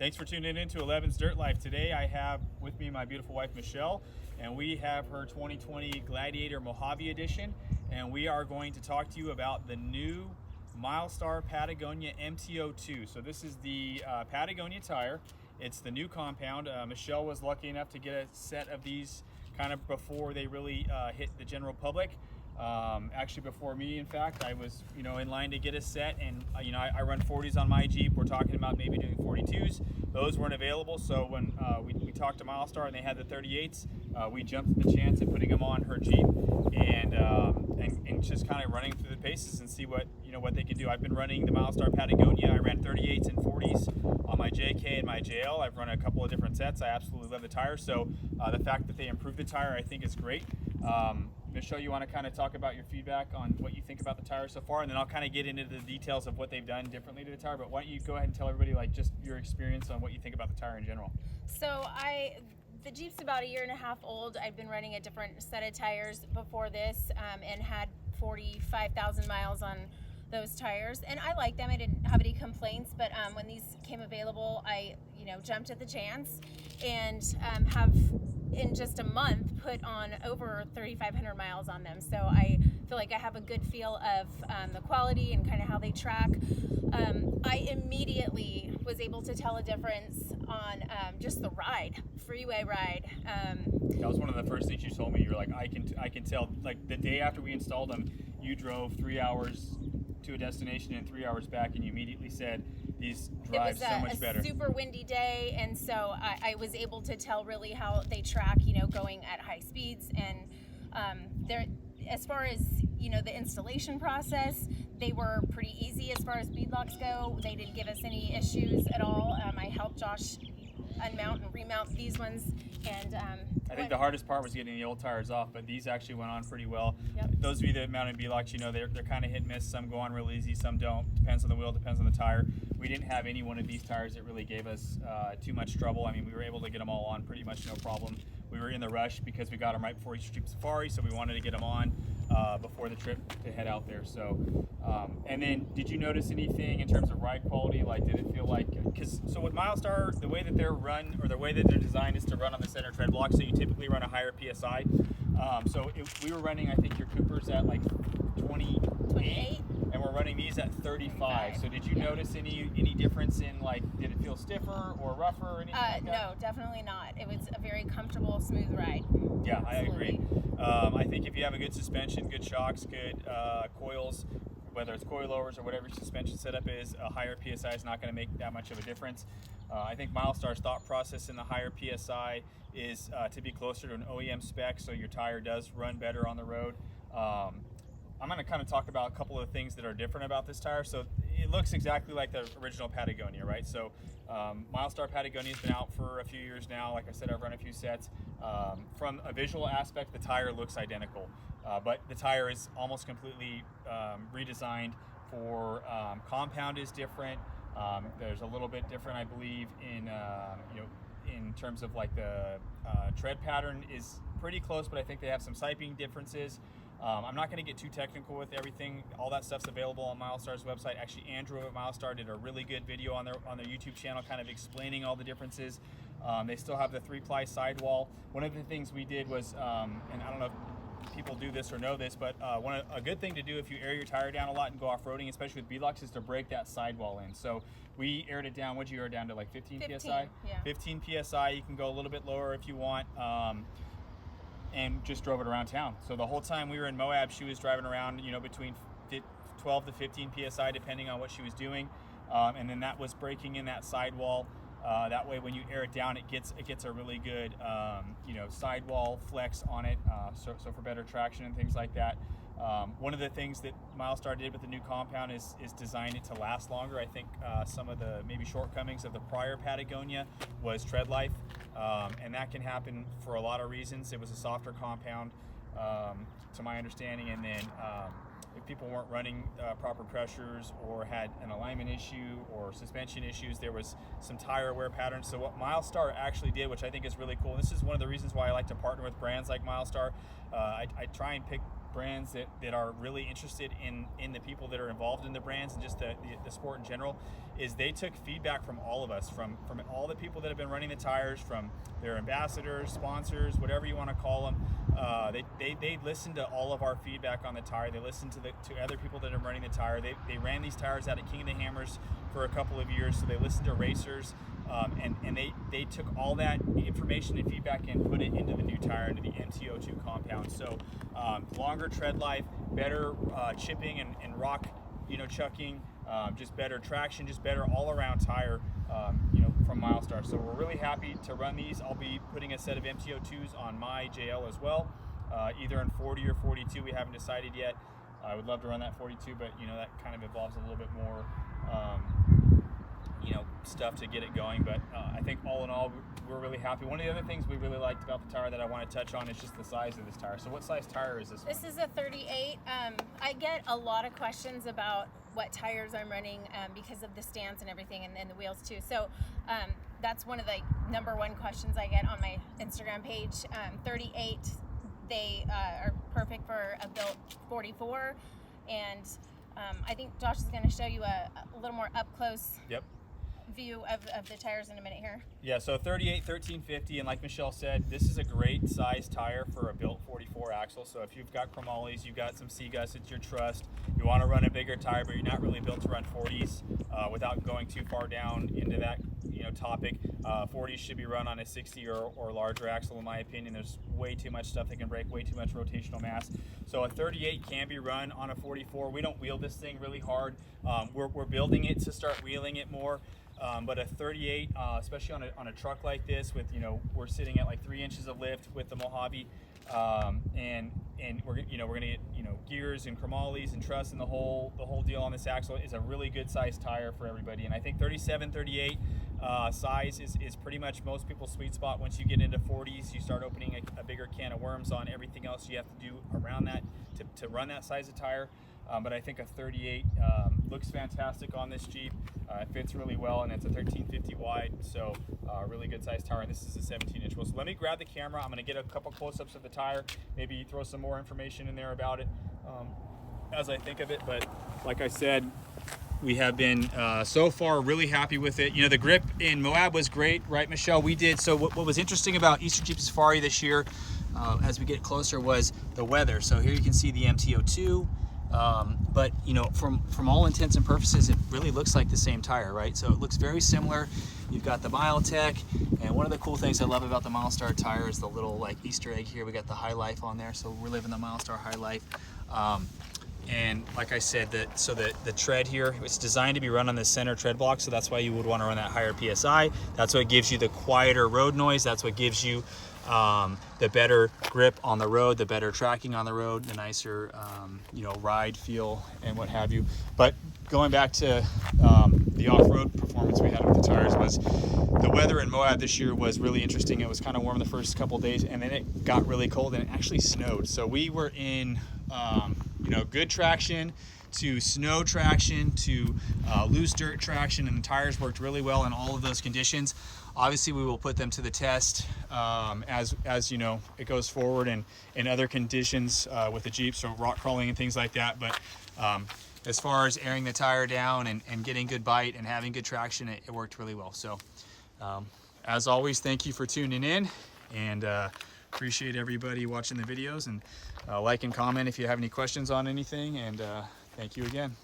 Thanks for tuning in to 11's Dirt Life. Today I have with me my beautiful wife Michelle, and we have her 2020 Gladiator Mojave Edition, and we are going to talk to you about the new Milestar Patagonia M So this is the Patagonia tire. It's the new compound. Michelle was lucky enough to get a set of these kind of before they really hit the general public. Actually before me, in fact. I was in line to get a set, and I run 40s on my Jeep. We're talking about maybe doing 42s. Those weren't available, so when we talked to Milestar and they had the 38s, we jumped at the chance at putting them on her Jeep and just kind of running through the paces and see what they can do. I've been running the Milestar Patagonia. I ran 38s and 40s on my JK and my JL. I've run a couple of different sets. I absolutely love the tire, so the fact that they improved the tire I think is great. Michelle, you want to kind of talk about your feedback on what you think about the tire so far, and then I'll kind of get into the details of what they've done differently to the tire, but why don't you go ahead and tell everybody just your experience on what you think about the tire in general. So the Jeep's about 1.5 years old. I've been running a different set of tires before this and had 45,000 miles on those tires, and I like them. I didn't have any complaints, but when these came available, I jumped at the chance and have in just a month put on over 3,500 miles on them. So I feel like I have a good feel of the quality and kind of how they track. I immediately was able to tell a difference on just the freeway ride. That was one of the first things you told me. You're like, I can tell. Like the day after we installed them, you drove 3 hours to a destination and 3 hours back, and you immediately said these drive so much better. It was a super windy day, and so I was able to tell really how they track, going at high speeds. And as far as the installation process, they were pretty easy as far as beadlocks go. They didn't give us any issues at all. I helped Josh unmount and remount these ones, and I think the hardest part was getting the old tires off, but these actually went on pretty well. Yep. Those of you that mounted beadlocks, they're kind of hit and miss. Some go on real easy, some don't. Depends on the wheel, depends on the tire. We didn't have any one of these tires that really gave us too much trouble. I mean, we were able to get them all on pretty much no problem. We were in the rush because we got them right before Easter Jeep Safari, so we wanted to get them on before the trip to head out there. So, and then did you notice anything in terms of ride quality? Like, did it feel like, so with Milestar, the way that they're run, or the way that they're designed is to run on the center tread block, so you typically run a higher PSI. So we were running, I think your Cooper's at like 28, and we're running these at 35. So did you notice any difference in, did it feel stiffer or rougher or anything like that? No, definitely not. It was a very comfortable, smooth ride. Yeah, Absolutely. I agree. I think if you have a good suspension, good shocks, good coils, whether it's coilovers or whatever your suspension setup is, a higher PSI is not going to make that much of a difference. I think Milestar's thought process in the higher PSI is to be closer to an OEM spec, so your tire does run better on the road. I'm going to kind of talk about a couple of things that are different about this tire. So it looks exactly like the original Patagonia, right? So Milestar Patagonia has been out for a few years now. Like I said, I've run a few sets. From a visual aspect, the tire looks identical, but the tire is almost completely redesigned for compound is different. There's a little bit different, I believe, in terms of the tread pattern is pretty close, but I think they have some siping differences. I'm not going to get too technical with everything. All that stuff's available on Milestar's website. Actually, Andrew at Milestar did a really good video on their YouTube channel kind of explaining all the differences. They still have the 3-ply sidewall. One of the things we did was, and I don't know if people do this or know this, but a good thing to do if you air your tire down a lot and go off-roading, especially with beadlocks, is to break that sidewall in. So we aired it down. What'd you air it down to, 15 PSI? Yeah. 15 PSI. You can go a little bit lower if you want. And just drove it around town. So the whole time we were in Moab, she was driving around, between 12 to 15 PSI, depending on what she was doing. And then that was breaking in that sidewall. That way, when you air it down, it gets a really good, sidewall flex on it. So for better traction and things like that. One of the things that Milestar did with the new compound is design it to last longer. I think some of the maybe shortcomings of the prior Patagonia was tread life, and that can happen for a lot of reasons. It was a softer compound, to my understanding, and then if people weren't running proper pressures or had an alignment issue or suspension issues, there was some tire wear patterns. So what Milestar actually did, which I think is really cool, and this is one of the reasons why I like to partner with brands like Milestar, I try and pick brands that are really interested in the people that are involved in the brands and just the sport in general, is they took feedback from all of us, from all the people that have been running the tires, from their ambassadors, sponsors, whatever you want to call them. They listened to all of our feedback on the tire. They listened to other people that are running the tire. They ran these tires out at King of the Hammers for a couple of years, so they listened to racers, and they took all that information and feedback and put it into the new tire, into the MT-02 compound. So longer tread life, better chipping and rock, chucking, just better traction, just better all-around tire, from Milestar. So we're really happy to run these. I'll be putting a set of MT-02s on my JL as well, either in 40 or 42. We haven't decided yet. I would love to run that 42, but that kind of involves a little bit more stuff to get it going. But I think all in all, we're really happy. One of the other things we really liked about the tire that I want to touch on is just the size of this tire. So what size tire is this one? This is a 38. I get a lot of questions about what tires I'm running because of the stance and everything, and the wheels too. So that's one of the #1 questions I get on my Instagram page. 38, they are perfect for a built 44, and I think Josh is going to show you a little more up close view of the tires in a minute here. Yeah, so 38, 1350, and like Michelle said, this is a great size tire for a built 44 axle. So if you've got chromoly's, you've got some C-Gus at your trust, you want to run a bigger tire, but you're not really built to run 40s without going too far down into that topic. 40s should be run on a 60 or larger axle, in my opinion. There's way too much stuff that can break, way too much rotational mass. So a 38 can be run on a 44. We don't wheel this thing really hard. We're building it to start wheeling it more. But a 38, especially on a truck like this, with we're sitting at like 3 inches of lift with the Mojave, and we're gonna get gears and chromoly's and truss and the whole deal on this axle, is a really good size tire for everybody. And I think 37, 38 size is pretty much most people's sweet spot. Once you get into 40s, you start opening a bigger can of worms on everything else you have to do around that to run that size of tire. But I think a 38 looks fantastic on this Jeep. It fits really well, and it's a 1350 wide, so really good size tire. And this is a 17-inch wheel. So let me grab the camera. I'm going to get a couple close-ups of the tire, maybe throw some more information in there about it as I think of it. But like I said, we have been so far really happy with it. The grip in Moab was great, right, Michelle? We did. So what was interesting about Eastern Jeep Safari this year, as we get closer, was the weather. So here you can see the MT-02. But from all intents and purposes, it really looks like the same tire, right? So it looks very similar. You've got the Miltech, and one of the cool things I love about the Milestar tire is the little like Easter egg here. We got the High Life on there, so we're living the Milestar High Life. And like I said, the tread here, it's designed to be run on the center tread block, so that's why you would want to run that higher PSI. That's what gives you the quieter road noise. That's what gives you the better grip on the road, the better tracking on the road, the nicer ride feel and what have you. But going back to the off-road performance we had with the tires, was the weather in Moab this year was really interesting. It was kind of warm the first couple days, and then it got really cold and it actually snowed. So we were in good traction to snow traction to loose dirt traction, and the tires worked really well in all of those conditions. Obviously, we will put them to the test as it goes forward, and in other conditions with the Jeep, so rock crawling and things like that. But as far as airing the tire down and getting good bite and having good traction, it worked really well. So as always, thank you for tuning in, and appreciate everybody watching the videos, and like and comment if you have any questions on anything, and thank you again.